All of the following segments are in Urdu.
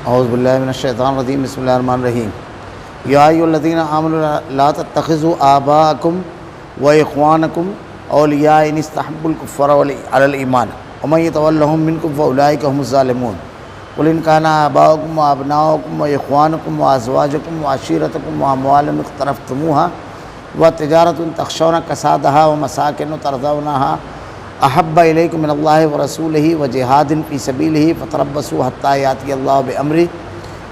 اعوذ باللہ من الشیطان الرجیم بسم اللہ الرحمن الرحیم یا ایھا الذین آمنوا لا تتخذوا آباءکم واخوانکم اولیاء ان استحبوا الکفر علی الایمان ومن یتولہم منکم فاولئک هم الظالمون قل ان کان آباؤکم وابناؤکم واخوانکم وازواجکم وعشیرتکم واموال اقترفتموها وتجارۃ تخشون کسادها ومساکن ترضونها احب الیکم من اللہ ورسولہ وجہاد فی سبیلہ فتربصوا حتی یاتی اللہ بامرہ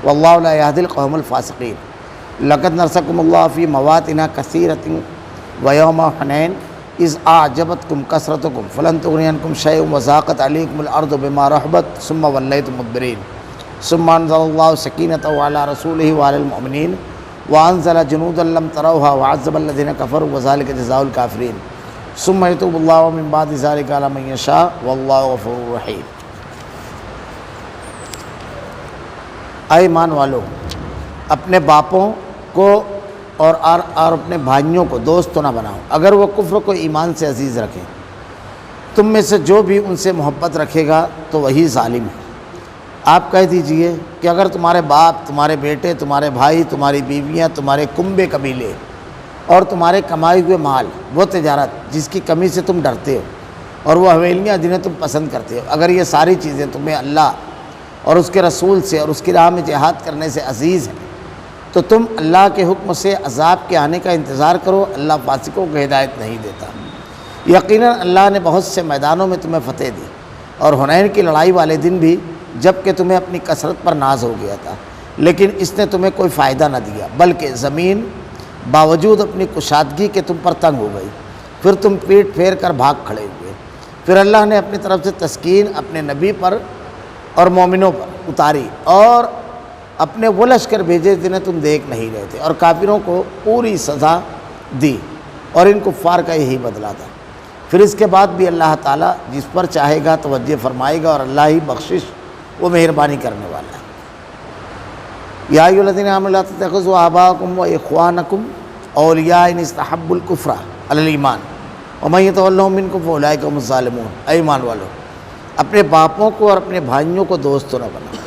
واللہ لا یہدی القوم الفاسقین لقد نصرکم اللہ فی مواطن کثیرۃ ویوم حنین اذ اعجبتکم کثرتکم فلن تغنی عنکم شیئا وضاقت علیکم الارض بما رحبت ثم ولیتم مدبرین ثم انزل اللہ سکینتہ علی رسولہ وعلی المؤمنین وانزل جنودا لم تروها وعذب الذین کفروا وذلک جزاء الکافرین ثم یتوب اللہ من بعد ذلک علی من یشاء واللہ غفور رحیم۔ اے ایمان والو، اپنے باپوں کو اور اپنے بھائیوں کو دوست تو نہ بناؤ اگر وہ کفر کو ایمان سے عزیز رکھیں۔ تم میں سے جو بھی ان سے محبت رکھے گا تو وہی ظالم ہے۔ آپ کہہ دیجئے کہ اگر تمہارے باپ، تمہارے بیٹے، تمہارے بھائی، تمہاری بیویاں، تمہارے کنبے قبیلے اور تمہارے کمائے ہوئے مال، وہ تجارت جس کی کمی سے تم ڈرتے ہو، اور وہ حویلیاں جنہیں تم پسند کرتے ہو، اگر یہ ساری چیزیں تمہیں اللہ اور اس کے رسول سے اور اس کی راہ میں جہاد کرنے سے عزیز ہیں تو تم اللہ کے حکم سے عذاب کے آنے کا انتظار کرو۔ اللہ فاسقوں کو ہدایت نہیں دیتا۔ یقیناً اللہ نے بہت سے میدانوں میں تمہیں فتح دی، اور حنین کی لڑائی والے دن بھی جب کہ تمہیں اپنی کثرت پر ناز ہو گیا تھا، لیکن اس نے تمہیں کوئی فائدہ نہ دیا، بلکہ زمین باوجود اپنی کشادگی کے تم پر تنگ ہو گئی، پھر تم پیٹ پھیر کر بھاگ کھڑے ہوئے۔ پھر اللہ نے اپنی طرف سے تسکین اپنے نبی پر اور مومنوں پر اتاری، اور اپنے وہ لشکر بھیجے جنہیں تم دیکھ نہیں رہے تھے، اور کافروں کو پوری سزا دی، اور ان کفار کا یہی بدلہ تھا۔ پھر اس کے بعد بھی اللہ تعالیٰ جس پر چاہے گا توجہ فرمائے گا، اور اللہ ہی بخشش وہ مہربانی کرنے والا ہے۔ یا ایھا الذین آمنوا لا تتخذوا آباءکم واخوانکم اولیاء ان استحبوا الکفر علی الایمان ومن یتولہم منکم فاولئک هم الظالمون۔ اے ایمان والو، اپنے باپوں کو اور اپنے بھائیوں کو دوست تو نہ بناؤ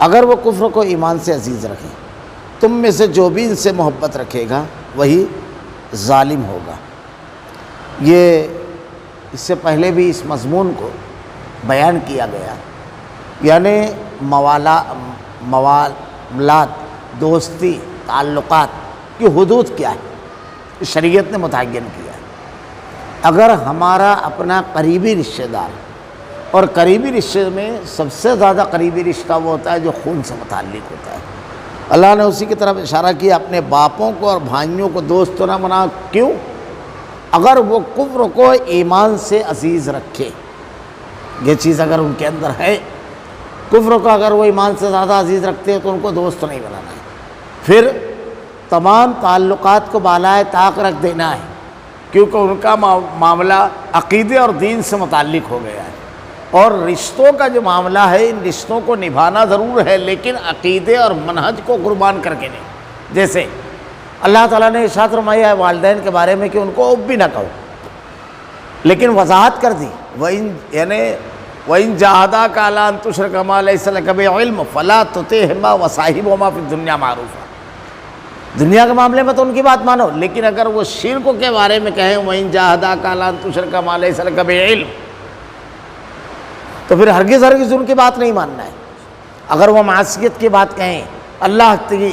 اگر وہ کفر کو ایمان سے عزیز رکھیں۔ تم میں سے جو بھی ان سے محبت رکھے گا وہی ظالم ہوگا۔ یہ اس سے پہلے بھی اس مضمون کو بیان کیا گیا، یعنی موالات، دوستی، تعلقات کی حدود کیا ہے، شریعت نے متعین کیا ہے۔ اگر ہمارا اپنا قریبی رشتہ دار، اور قریبی رشتے میں سب سے زیادہ قریبی رشتہ وہ ہوتا ہے جو خون سے متعلق ہوتا ہے، اللہ نے اسی کی طرف اشارہ کیا، اپنے باپوں کو اور بھائیوں کو دوست نہ بنا۔ کیوں؟ اگر وہ کفر کو ایمان سے عزیز رکھے، یہ چیز اگر ان کے اندر ہے، کفر کو اگر وہ ایمان سے زیادہ عزیز رکھتے ہیں تو ان کو دوست نہیں بنانا ہے، پھر تمام تعلقات کو بالائے طاق رکھ دینا ہے، کیونکہ ان کا معاملہ عقیدے اور دین سے متعلق ہو گیا ہے، اور رشتوں کا جو معاملہ ہے ان رشتوں کو نبھانا ضرور ہے، لیکن عقیدے اور منہج کو قربان کر کے نہیں۔ جیسے اللہ تعالیٰ نے ارشاد فرمایا ہے والدین کے بارے میں کہ ان کو اف بھی نہ کہو، لیکن وضاحت کر دی وَإِن جَاهَدَاكَ عَلَىٰ أَن تُشْرِكَ مَا لَيْسَ لَكَ بِهِ عِلْمٌ فَلَا تُطِعْهُمَا وَصَاحِبْهُمَا فِي الدُّنْيَا مَعْرُوفًا۔ دنیا کے معاملے میں تو ان کی بات مانو، لیکن اگر وہ شرک کے بارے میں کہیں وَإِن جَاهَدَاكَ عَلَىٰ أَن تُشْرِكَ مَا لَيْسَ لَكَ بِهِ عِلْمٌ، تو پھر ہرگز ان کی بات نہیں ماننا ہے۔ اگر وہ معصیت کی بات کہیں، اللہ کی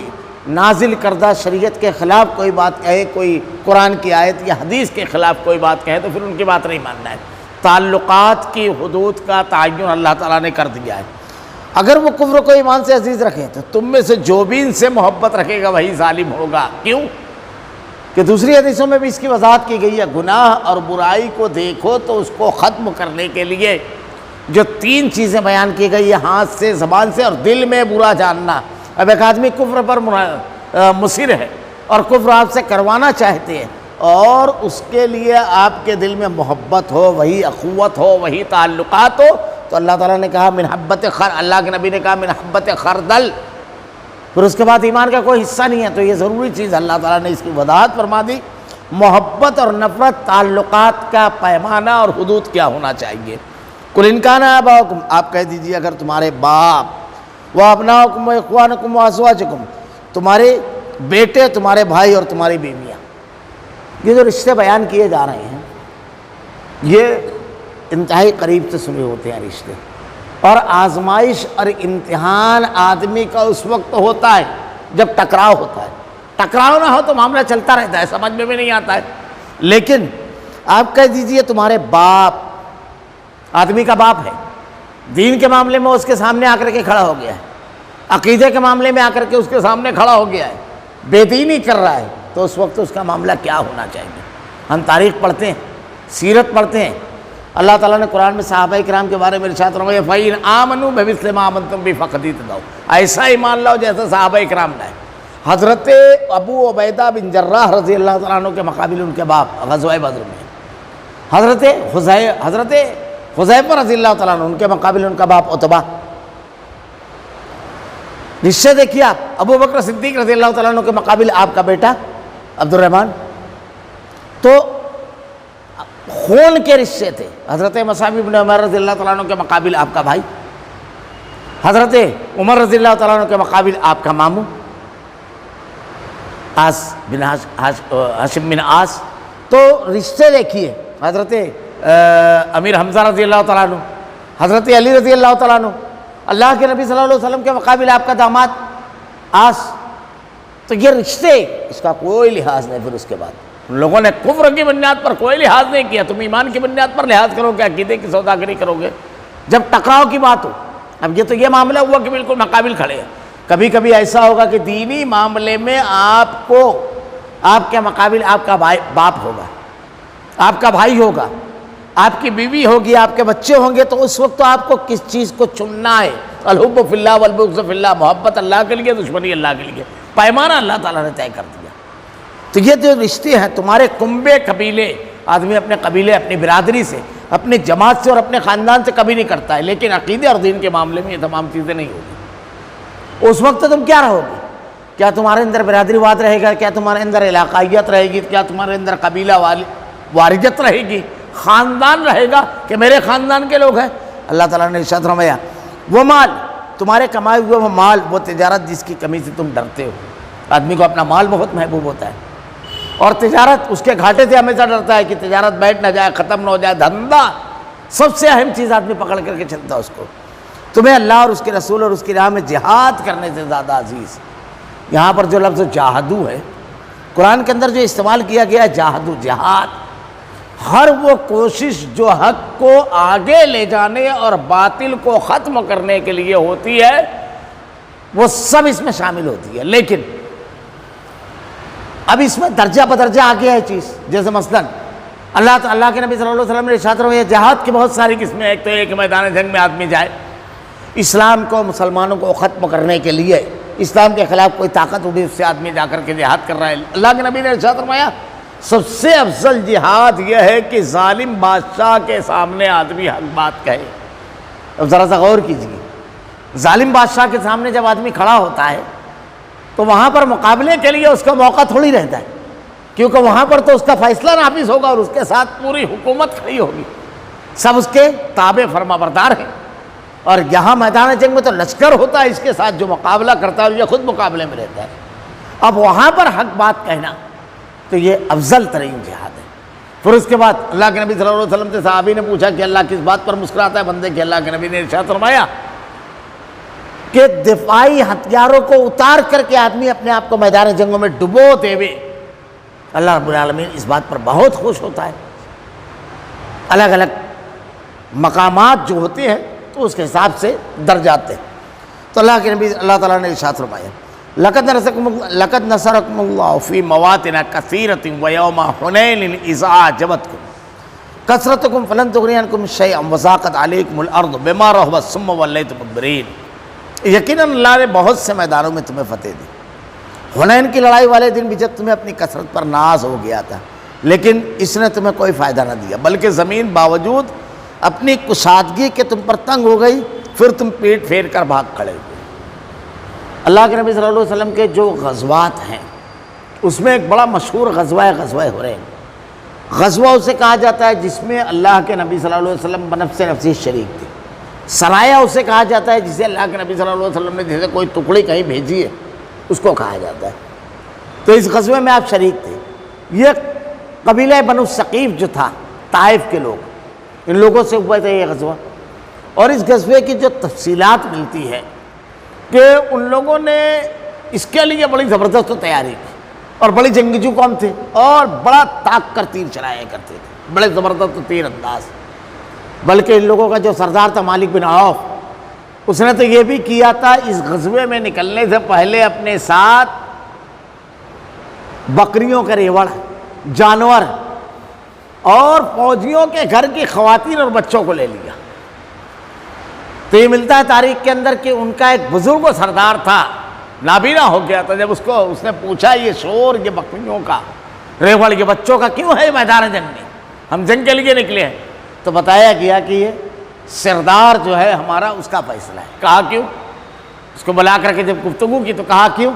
نازل کردہ شریعت کے خلاف کوئی بات کہے، کوئی قرآن کی آیت یا حدیث کے خلاف کوئی بات کہے، تو پھر ان کی بات نہیں ماننا ہے۔ تعلقات کی حدود کا تعین اللہ تعالیٰ نے کر دیا ہے۔ اگر وہ کفر کو ایمان سے عزیز رکھیں تو تم میں سے جو بھی ان سے محبت رکھے گا وہی ظالم ہوگا۔ کیوں؟ کہ دوسری حدیثوں میں بھی اس کی وضاحت کی گئی ہے، گناہ اور برائی کو دیکھو تو اس کو ختم کرنے کے لیے جو تین چیزیں بیان کی گئی ہے، ہاتھ سے، زبان سے اور دل میں برا جاننا۔ اب ایک آدمی کفر پر مصر ہے اور کفر آپ سے کروانا چاہتے ہیں، اور اس کے لیے آپ کے دل میں محبت ہو، وہی اخوت ہو، وہی تعلقات ہو، تو اللہ تعالیٰ نے کہا من حبت اللہ کے نبی نے کہا من حبت خردل، پھر اس کے بعد ایمان کا کوئی حصہ نہیں ہے۔ تو یہ ضروری چیز اللہ تعالیٰ نے اس کی وضاحت فرما دی۔ محبت اور نفرت، تعلقات کا پیمانہ اور حدود کیا ہونا چاہیے۔ قل ان کان آباؤکم، آپ کہہ دیجیے اگر تمہارے باپ وَأَبْنَاؤُكُمْ وَإِخْوَانُكُمْ وَأَزْوَاجُكُمْ، تمہارے بیٹے، تمہارے بھائی اور تمہاری بیویاں. یہ جو رشتے بیان کیے جا رہے ہیں یہ انتہائی قریب سے سنے ہوتے ہیں رشتے. اور آزمائش اور امتحان آدمی کا اس وقت ہوتا ہے جب ٹکراؤ ہوتا ہے. ٹکراؤ نہ ہو تو معاملہ چلتا رہتا ہے، سمجھ میں بھی نہیں آتا ہے. لیکن آپ کہہ دیجئے تمہارے باپ، آدمی کا باپ ہے، دین کے معاملے میں اس کے سامنے آ کر کے کھڑا ہو گیا ہے، عقیدے کے معاملے میں آ کر کے اس کے سامنے کھڑا ہو گیا ہے، بے دینی کر رہا ہے، تو اس وقت اس کا معاملہ کیا ہونا چاہیے. ہم تاریخ پڑھتے ہیں، سیرت پڑھتے ہیں. اللہ تعالیٰ نے قرآن میں صحابہ کرام کے بارے میں ارشاد فرمایا فَإِنْ آمَنُوا بِمِثْلِ مَا آمَنْتُمْ بِهِ فَقَدْ اهْتَدَوْا، ایسا ایمان لاؤ جیسا صحابہ کرام لائے. حضرت ابو عبیدہ بن جراح رضی اللہ تعالیٰ عنہ کے مقابل ان کے باپ غزوہ بدر میں، حضرت حذیفہ رضی اللہ تعالیٰ عنہ ان کے مقابل ان کا باپ عتبہ. رشتے دیکھیے آپ، ابو بکر صدیق رضی اللہ تعالیٰ عنہ کے مقابل آپ کا بیٹا عبد الرحمن. تو خون کے رشتے تھے. حضرت مصعب بن عمر رضی اللہ تعالیٰ عنہ کے مقابل آپ کا بھائی، حضرت عمر رضی اللہ تعالیٰ عنہ کے مقابل آپ کا ماموں ہاشم بن عاص. تو رشتے دیکھیے، حضرت امیر حمزہ رضی اللہ تعالیٰ عنہ، حضرت علی رضی اللہ تعالیٰ عنہ، اللہ کے نبی صلی اللہ علیہ وسلم کے مقابل آپ کا داماد عاص. تو یہ رشتے، اس کا کوئی لحاظ نہیں. پھر اس کے بعد ان لوگوں نے کفر کی بنیاد پر کوئی لحاظ نہیں کیا. تم ایمان کی بنیاد پر لحاظ کرو گے، عقیدے کی سوداگری کرو گے جب ٹکراؤ کی بات ہو. اب یہ تو یہ معاملہ ہوا کہ بالکل مقابل کھڑے ہیں. کبھی کبھی ایسا ہوگا کہ دینی معاملے میں آپ کو، آپ کے مقابل آپ کا باپ ہوگا، آپ کا بھائی ہوگا، آپ کی بیوی ہوگی، آپ کے بچے ہوں گے. تو اس وقت تو آپ کو کس چیز کو چننا ہے. الحب فی اللہ والبغض فی اللہ، محبت اللہ کے لیے، دشمنی اللہ کے لیے. پیمانہ اللہ تعالیٰ نے طے کر دیا. تو یہ جو رشتے ہیں تمہارے کنبے قبیلے، آدمی اپنے قبیلے، اپنی برادری سے، اپنی جماعت سے اور اپنے خاندان سے کبھی نہیں کرتا ہے. لیکن عقیدے اور دین کے معاملے میں یہ تمام چیزیں نہیں ہوگی. اس وقت تم کیا رہو گے؟ کیا تمہارے اندر برادری واد رہے گا؟ کیا تمہارے اندر علاقائیت رہے گی؟ کیا تمہارے اندر قبیلہ واردیت رہے گی؟ خاندان رہے گا کہ میرے خاندان کے لوگ ہیں؟ اللہ تعالیٰ نے ارشاد فرمایا وہ مال، تمہارے کمائے ہوئے وہ مال، وہ تجارت جس کی کمی سے تم ڈرتے ہو. آدمی کو اپنا مال بہت محبوب ہوتا ہے، اور تجارت اس کے گھاٹے سے ہمیشہ ڈرتا ہے کہ تجارت بیٹھ نہ جائے، ختم نہ ہو جائے. دھندا سب سے اہم چیز آدمی پکڑ کر کے چلتا ہے اس کو. تمہیں اللہ اور اس کے رسول اور اس کی راہ میں جہاد کرنے سے زیادہ عزیز. یہاں پر جو لفظ جاہدو ہے قرآن کے اندر جو استعمال کیا گیا ہے، جاہدو، جہاد، ہر وہ کوشش جو حق کو آگے لے جانے اور باطل کو ختم کرنے کے لیے ہوتی ہے، وہ سب اس میں شامل ہوتی ہے. لیکن اب اس میں درجہ بدرجہ آ گیا ہے چیز. جیسے مثلاً اللہ کے نبی صلی اللہ علیہ وسلم نے ارشاد فرمایا جہاد کی بہت ساری قسمیں. ایک تو ایک میدان جنگ میں آدمی جائے، اسلام کو، مسلمانوں کو ختم کرنے کے لیے، اسلام کے خلاف کوئی طاقت اٹھی، اس سے آدمی جا کر کے جہاد کر رہا ہے. اللہ کے نبی نے ارشاد فرمایا سب سے افضل جہاد یہ ہے کہ ظالم بادشاہ کے سامنے آدمی حق بات کہے. اب ذرا سا غور کیجیے، ظالم بادشاہ کے سامنے جب آدمی کھڑا ہوتا ہے تو وہاں پر مقابلے کے لیے اس کا موقع تھوڑی رہتا ہے، کیونکہ وہاں پر تو اس کا فیصلہ نافذ ہوگا اور اس کے ساتھ پوری حکومت کھڑی ہوگی، سب اس کے تابع فرما بردار ہیں. اور یہاں میدان جنگ میں تو لشکر ہوتا ہے اس کے ساتھ جو مقابلہ کرتا ہے، اور یہ خود مقابلے میں رہتا ہے. اب وہاں پر حق بات کہنا تو یہ افضل ترین جہاد ہے. پھر اس کے بعد اللہ کے نبی صلی اللہ علیہ وسلم سے صحابی نے پوچھا کہ اللہ کس بات پر مسکراتا ہے بندے کے؟ اللہ کے نبی نے ارشاد فرمایا کہ دفاعی ہتھیاروں کو اتار کر کے آدمی اپنے آپ کو میدان جنگوں میں ڈبو دے وے، اللہ رب العالمین اس بات پر بہت خوش ہوتا ہے. الگ الگ مقامات جو ہوتے ہیں تو اس کے حساب سے درجات ہیں. تو اللہ کے نبی اللہ تعالیٰ نے ارشاد فرمایا لقد نصرکم اللہ فی مواطن کثیرۃ ویوم حنین اذ اعجبتکم کثرتکم فلن تغنی عنکم شیئا وضاقت علیکم الارض بما رحبت ثم ولیتم مدبرین. یقیناً اللہ نے بہت سے میدانوں میں تمہیں فتح دی. حنین کی لڑائی والے دن بھی جب تمہیں اپنی کثرت پر ناز ہو گیا تھا، لیکن اس نے تمہیں کوئی فائدہ نہ دیا، بلکہ زمین باوجود اپنی کشادگی کے تم پر تنگ ہو گئی، پھر تم پیٹ پھیر کر بھاگ کھڑے ہوئے. اللہ کے نبی صلی اللہ علیہ وسلم کے جو غزوات ہیں اس میں ایک بڑا مشہور غزوہ حنین. غزوہ اسے کہا جاتا ہے جس میں اللہ کے نبی صلی اللہ علیہ وسلم بنفس نفسی شریک تھے. سرایا اسے کہا جاتا ہے جسے اللہ کے نبی صلی اللہ علیہ وسلم نے جیسے کوئی ٹکڑی کہیں بھیجی ہے اس کو کہا جاتا ہے۔ تو اس غزوے میں آپ شریک تھے۔ یہ قبیلہ بنو ثقیف جو تھا، طائف کے لوگ، ان لوگوں سے ہوا تھا یہ غزوہ۔ اور اس غزوے کی جو تفصیلات ملتی ہے کہ ان لوگوں نے اس کے لیے بڑی زبردست تیاری کی، اور بڑی جنگجو قوم تھے، اور بڑا طاق کر تیر چلایا کرتے تھے، بڑے زبردست تیر انداز۔ بلکہ ان لوگوں کا جو سردار تھا مالک بن عوف، اس نے تو یہ بھی کیا تھا اس غزوے میں نکلنے سے پہلے اپنے ساتھ بکریوں کا ریوڑ، جانور اور فوجیوں کے گھر کی خواتین اور بچوں کو لے لیا۔ تو یہ ملتا ہے تاریخ کے اندر کہ ان کا ایک بزرگ و سردار تھا، نابینا ہو گیا تھا۔ جب اس نے پوچھا یہ شور، یہ بکریوں کا ریوڑ، یہ بچوں کا کیوں ہے میدان جنگ میں؟ ہم جنگ کے لیے نکلے ہیں۔ تو بتایا گیا کہ یہ سردار جو ہے ہمارا، اس کا فیصلہ ہے۔ کہا کیوں؟ اس کو بلا کر کے جب گفتگو کی تو کہا کیوں؟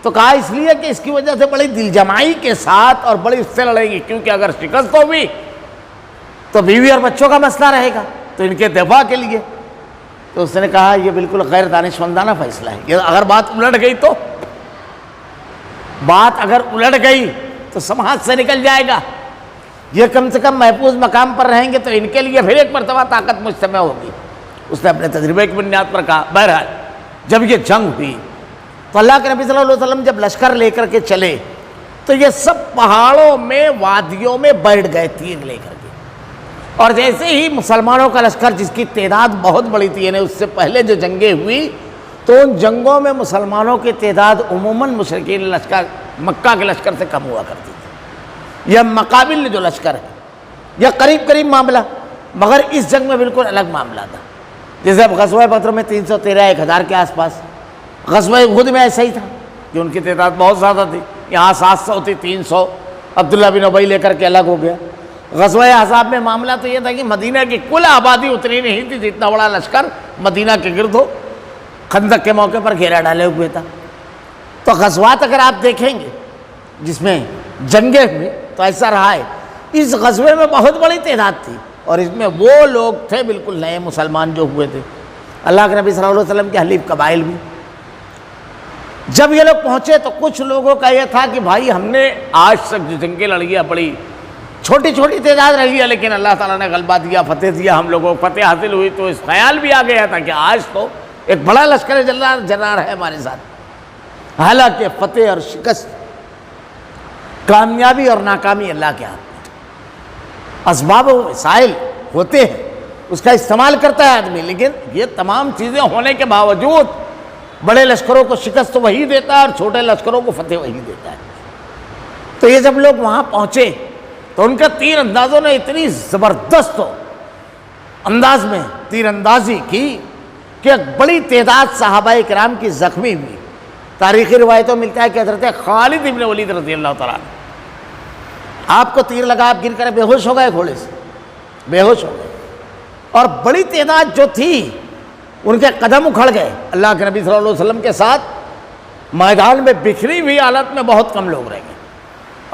تو کہا اس لیے کہ اس کی وجہ سے بڑی دل جمائی کے ساتھ اور بڑی اس سے لڑے گی، کیونکہ اگر شکست ہوگی تو بیوی اور بچوں کا مسئلہ رہے گا، تو ان کے دفاع کے لیے۔ تو اس نے کہا یہ بالکل غیر دانشمندانہ فیصلہ ہے، یہ اگر بات الٹ گئی تو سماج سے نکل جائے گا، یہ کم سے کم محفوظ مقام پر رہیں گے تو ان کے لیے پھر ایک مرتبہ طاقت مجتمع ہوگی۔ اس نے اپنے تجربے کی بنیاد پر کہا۔ بہرحال جب یہ جنگ ہوئی تو اللہ کے نبی صلی اللہ علیہ وسلم جب لشکر لے کر کے چلے تو یہ سب پہاڑوں میں، وادیوں میں بیٹھ گئے تیر لے کر کے۔ اور جیسے ہی مسلمانوں کا لشکر، جس کی تعداد بہت بڑی تھی، یعنی اس سے پہلے جو جنگیں ہوئی تو ان جنگوں میں مسلمانوں کی تعداد عموماً مشرکین لشکر، مکہ کے لشکر سے کم ہوا کرتی تھی۔ یہ مقابل جو لشکر ہے یہ قریب قریب معاملہ، مگر اس جنگ میں بالکل الگ معاملہ تھا۔ جیسے اب غزوہ بدر میں 313 1000 کے آس پاس، غزوہ احد میں ایسا ہی تھا کہ ان کی تعداد بہت زیادہ تھی، یہاں 700 تھی، 300 عبداللہ بن ابی لے کر کے الگ ہو گیا۔ غزوہ احزاب میں معاملہ تو یہ تھا کہ مدینہ کی کل آبادی اتنی نہیں تھی جتنا بڑا لشکر مدینہ کے گرد ہو، خندق کے موقع پر گھیرا ڈالے ہوئے تھا۔ تو غزوات اگر آپ دیکھیں گے جس میں جنگیں ہوئی تو ایسا رہا ہے، اس غزوے میں بہت بڑی تعداد تھی، اور اس میں وہ لوگ تھے بالکل نئے مسلمان جو ہوئے تھے، اللہ کے نبی صلی اللہ علیہ وسلم کے حلیف قبائل بھی۔ جب یہ لوگ پہنچے تو کچھ لوگوں کا یہ تھا کہ بھائی ہم نے آج تک جو جنگیں لڑی ہے بڑی چھوٹی چھوٹی تعداد رہی ہے، لیکن اللہ تعالیٰ نے غلبہ دیا، فتح دیا، ہم لوگوں کو فتح حاصل ہوئی، تو اس خیال بھی آ گیا تھا کہ آج تو ایک بڑا لشکر جرار ہے ہمارے ساتھ۔ حالانکہ فتح اور شکست، کامیابی اور ناکامی اللہ کے ہاتھ میں، اسباب و وسائل ہوتے ہیں، اس کا استعمال کرتا ہے آدمی، لیکن یہ تمام چیزیں ہونے کے باوجود بڑے لشکروں کو شکست وہی دیتا ہے اور چھوٹے لشکروں کو فتح وہی دیتا ہے۔ تو یہ جب لوگ وہاں پہنچے تو ان کا تیر اندازوں نے اتنی زبردست انداز میں تیر اندازی کی کہ بڑی تعداد صحابہ کرام کی زخمی ہوئی۔ تاریخی روایتوں میں ملتا ہے کہ حضرت خالد ابن ولید رضی اللہ تعالیٰ عنہ، آپ کو تیر لگا، آپ گر کر بے ہوش ہو گئے، گھوڑے سے بے ہوش ہو گئے، اور بڑی تعداد جو تھی ان کے قدم اکھڑ گئے۔ اللہ کے نبی صلی اللہ علیہ وسلم کے ساتھ میدان میں بکھری ہوئی حالت میں بہت کم لوگ رہ گئے۔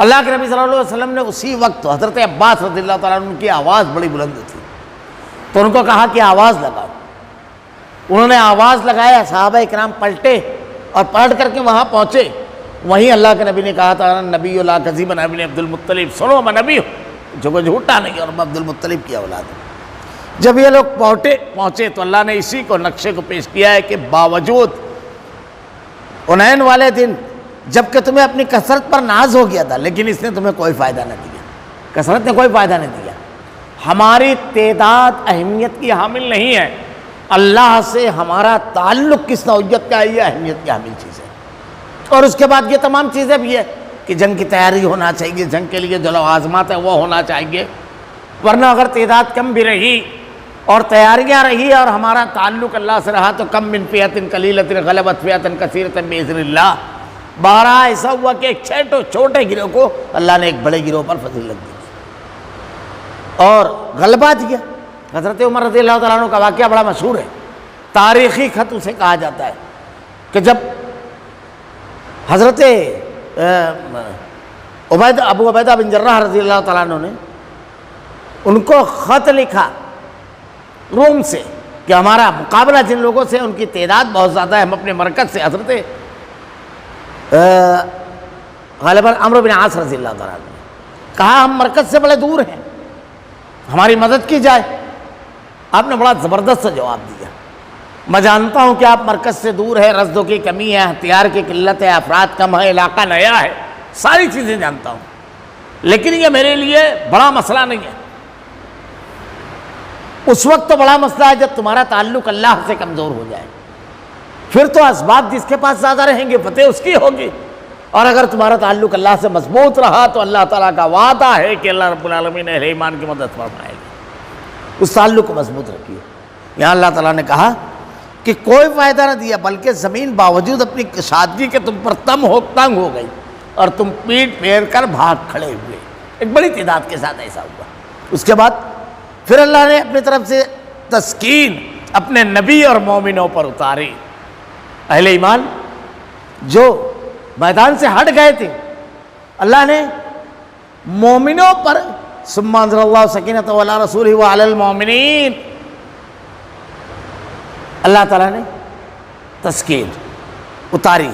اللہ کے نبی صلی اللہ علیہ وسلم نے اسی وقت حضرت عباس رضی اللہ تعالیٰ عنہ کی آواز بڑی بلند تھی تو ان کو کہا کہ آواز لگاؤ۔ انہوں نے آواز لگایا، صحابہ کرام پلٹے اور پلٹ کر کے وہاں پہنچے۔ وہیں اللہ کے نبی نے کہا تھا نبی لا کذب انا ابن عبد المطلب، سنو میں نبی ہوں جو کوئی جھوٹا نہیں اور میں عبد المطلب کی اولاد ہوں۔ جب یہ لوگ پہنچے تو اللہ نے اسی کو نقشے کو پیش کیا ہے کہ باوجود حنین والے دن جب کہ تمہیں اپنی کثرت پر ناز ہو گیا تھا، لیکن اس نے تمہیں کوئی فائدہ نہ دیا، کثرت نے کوئی فائدہ نہیں دیا۔ ہماری تعداد اہمیت کی حامل نہیں ہے، اللہ سے ہمارا تعلق کس نوعیت کا ہے یہ اہمیت کی حامل چیز ہے۔ اور اس کے بعد یہ تمام چیزیں بھی ہے کہ جنگ کی تیاری ہونا چاہیے، جنگ کے لیے جو لوازمات ہیں وہ ہونا چاہیے، ورنہ اگر تعداد کم بھی رہی اور تیاریاں رہی اور ہمارا تعلق اللہ سے رہا تو کم من فئۃ قلیلۃ غلبت فئۃ کثیرۃ باذن اللہ۔ بارہ ایسا ہوا کہ ایک چھوٹے گروہ کو اللہ نے ایک بڑے گروہ پر فضیلت دی اور غلبہ دیا۔ حضرت عمر رضی اللہ تعالیٰ عنہ کا واقعہ بڑا مشہور ہے، تاریخی خط اسے کہا جاتا ہے کہ جب حضرت ابو عبیدہ بن جراح رضی اللہ تعالیٰ عنہ نے ان کو خط لکھا روم سے کہ ہمارا مقابلہ جن لوگوں سے ان کی تعداد بہت زیادہ ہے. ہم اپنے مرکز سے حضرت غالباً عمرو بن عاص رضی اللہ تعالیٰ نے کہا ہم مرکز سے بڑے دور ہیں, ہماری مدد کی جائے. آپ نے بڑا زبردست سے جواب دیا, میں جانتا ہوں کہ آپ مرکز سے دور ہے, رزدوں کی کمی ہے, ہتھیار کی قلت ہے, افراد کم ہے, علاقہ نیا ہے, ساری چیزیں جانتا ہوں, لیکن یہ میرے لیے بڑا مسئلہ نہیں ہے. اس وقت تو بڑا مسئلہ ہے جب تمہارا تعلق اللہ سے کمزور ہو جائے, پھر تو اسباب جس کے پاس زیادہ رہیں گے فتح اس کی ہوگی, اور اگر تمہارا تعلق اللہ سے مضبوط رہا تو اللہ تعالیٰ کا وعدہ ہے کہ اللہ رب العالمین اہل ایمان کی مدد فرمائے گا. اس تعلق کو مضبوط رکھیے. یہاں اللہ تعالیٰ نے کہا کہ کوئی فائدہ نہ دیا, بلکہ زمین باوجود اپنی کشادگی کے تم پر تنگ ہو گئی اور تم پیٹ پھیر کر بھاگ کھڑے ہوئے. ایک بڑی تعداد کے ساتھ ایسا ہوا. اس کے بعد پھر اللہ نے اپنی طرف سے تسکین اپنے نبی اور مومنوں پر اتاری. اہل ایمان جو میدان سے ہٹ گئے تھے, اللہ نے مومنوں پر ثم انزل اللہ سکینتہ علی رسولہ وعلی المؤمنین, اللہ تعالیٰ نے تسکین اتاری,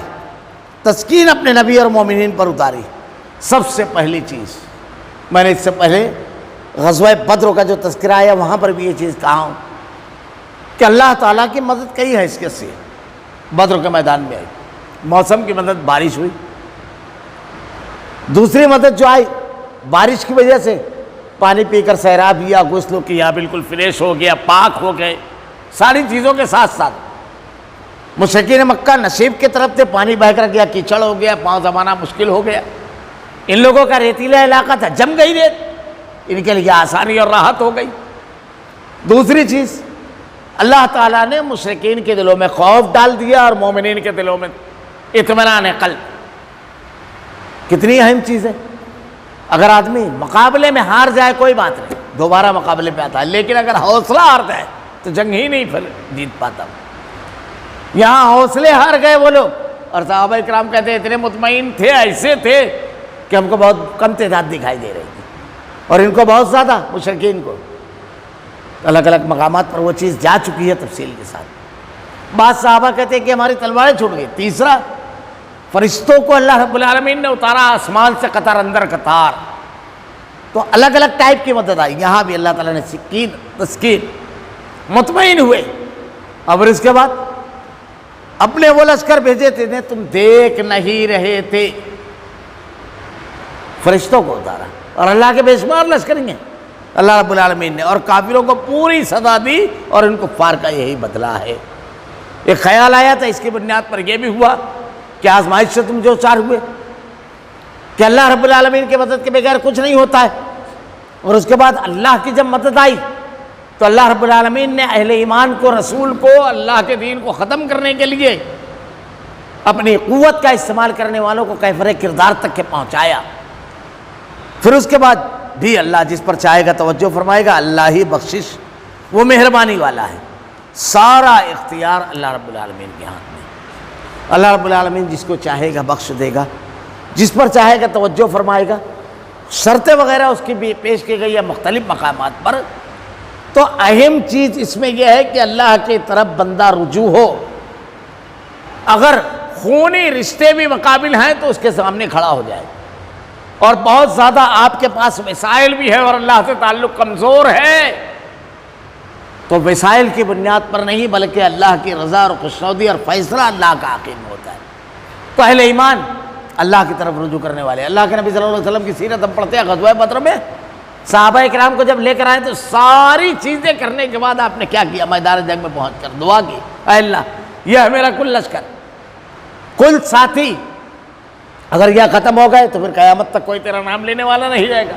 تسکین اپنے نبی اور مومنین پر اتاری. سب سے پہلی چیز میں نے اس سے پہلے غزوہ بدر کا جو تذکرہ آیا وہاں پر بھی یہ چیز کہا ہوں کہ اللہ تعالیٰ کی مدد کئی حیثیت سے بدر کے میدان میں آئی. موسم کی مدد, بارش ہوئی. دوسری مدد جو آئی بارش کی وجہ سے, پانی پی کر سیراب کیا, غسل کیا, بالکل فریش ہو گیا, پاک ہو گئے. ساری چیزوں کے ساتھ ساتھ مشرکین مکہ نشیب کی طرف سے پانی بہہ کر گیا, کیچڑ ہو گیا, پاؤں زمانا مشکل ہو گیا. ان لوگوں کا ریتیلا علاقہ تھا, جم گئی ریت, ان کے لیے آسانی اور راحت ہو گئی. دوسری چیز اللہ تعالیٰ نے مشرکین کے دلوں میں خوف ڈال دیا اور مومنین کے دلوں میں اطمینان قلب. کتنی اہم چیز ہے. اگر آدمی مقابلے میں ہار جائے کوئی بات نہیں, دوبارہ مقابلے پہ آتا ہے, لیکن اگر حوصلہ ہار جائے تو جنگ ہی نہیں پھر جیت پاتا. یہاں حوصلے ہار گئے وہ لوگ, اور صحابہ کرام کہتے ہیں اتنے مطمئن تھے, ایسے تھے کہ ہم کو بہت کم تعداد دکھائی دے رہی تھی, اور ان کو بہت زیادہ, مشرکین کو. الگ الگ مقامات پر وہ چیز جا چکی ہے تفصیل کے ساتھ. بعض صحابہ کہتے ہیں کہ ہماری تلواریں چھوٹ گئی. تیسرا, فرشتوں کو اللہ رب العالمین نے اتارا آسمان سے قطار اندر قطار, تو الگ الگ ٹائپ کی مدد آئی. یہاں بھی اللہ تعالیٰ نے سکین تسکین, مطمئن ہوئے. اور اس کے بعد اپنے وہ لشکر بھیجے تھے تم دیکھ نہیں رہے تھے, فرشتوں کو اتارا, اور اللہ کے بے شمار لشکر ہیں اللہ رب العالمین نے, اور کافروں کو پوری سزا دی, اور ان کفار کا یہی بدلہ ہے. ایک خیال آیا تھا, اس کی بنیاد پر یہ بھی ہوا کہ آزمائش سے تم جو چار ہوئے کہ اللہ رب العالمین کی مدد کے بغیر کچھ نہیں ہوتا ہے. اور اس کے بعد اللہ کی جب مدد آئی تو اللہ رب العالمین نے اہل ایمان کو, رسول کو, اللہ کے دین کو ختم کرنے کے لیے اپنی قوت کا استعمال کرنے والوں کو کیفر کردار تک کے پہنچایا. پھر اس کے بعد بھی اللہ جس پر چاہے گا توجہ فرمائے گا. اللہ ہی بخشش, وہ مہربانی والا ہے. سارا اختیار اللہ رب العالمین کے ہاتھ میں. اللہ رب العالمین جس کو چاہے گا بخش دے گا, جس پر چاہے گا توجہ فرمائے گا. شرطیں وغیرہ اس کی بھی پیش کی گئی ہے مختلف مقامات پر. تو اہم چیز اس میں یہ ہے کہ اللہ کی طرف بندہ رجوع ہو. اگر خونی رشتے بھی مقابل ہیں تو اس کے سامنے کھڑا ہو جائے, اور بہت زیادہ آپ کے پاس وسائل بھی ہے اور اللہ سے تعلق کمزور ہے, تو وسائل کی بنیاد پر نہیں بلکہ اللہ کی رضا اور خوشنودی اور فیصلہ اللہ کا حکیم ہوتا ہے. تو اہل ایمان اللہ کی طرف رجوع کرنے والے. اللہ کے نبی صلی اللہ علیہ وسلم کی سیرت ہم پڑھتے ہیں غزوہ بدر میں, صحابہ کرام کو جب لے کر آئے تو ساری چیزیں کرنے کے بعد آپ نے کیا کیا, میدان جنگ میں پہنچ کر دعا کی, اے اللہ یہ ہے میرا کل لشکر, کل ساتھی, اگر یہ ختم ہو گئے تو پھر قیامت تک کوئی تیرا نام لینے والا نہیں رہے گا.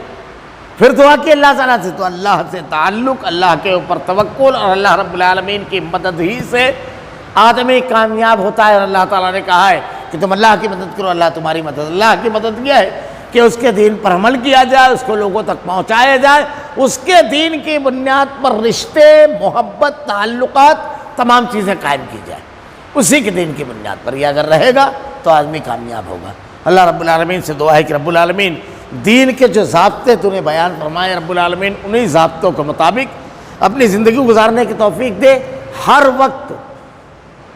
پھر دعا کی اللہ تعالیٰ سے, تو اللہ سے تعلق, اللہ کے اوپر توکل اور اللہ رب العالمین کی مدد ہی سے آدمی کامیاب ہوتا ہے. اور اللہ تعالیٰ نے کہا ہے کہ تم اللہ کی مدد کرو, اللہ تمہاری مدد. اللہ کی مدد یہ ہے کہ اس کے دین پر عمل کیا جائے, اس کو لوگوں تک پہنچایا جائے, اس کے دین کی بنیاد پر رشتے, محبت, تعلقات, تمام چیزیں قائم کی جائے. اسی کے دین کی بنیاد پر یہ اگر رہے گا تو آدمی کامیاب ہوگا. اللہ رب العالمین سے دعا ہے کہ رب العالمین دین کے جو ضابطے تو نے بیان فرمائے, رب العالمین انہی ضابطوں کے مطابق اپنی زندگی گزارنے کی توفیق دے. ہر وقت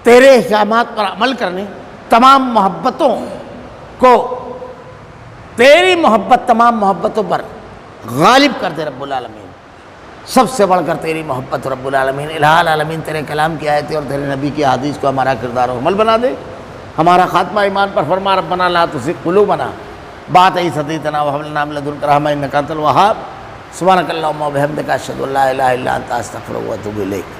تیرے احکامات پر عمل کرنے، تمام محبتوں کو، تیری محبت تمام محبتوں پر غالب کر دے رب العالمین۔ سب سے بڑھ کر تیری محبت رب العالمین، الہ العالمین تیرے کلام کی آیتیں اور تیرے نبی کی حدیث کو ہمارا کردار و عمل بنا دے، ہمارا خاتمہ ایمان پر فرما، ربنا لا تزغ قلوبنا بعد إذ هديتنا وهب لنا من لدنك رحمة إنك أنت الوهاب، سبحانك اللهم وبحمدك أشهد أن لا إله إلا أنت أستغفرك وأتوب إليك۔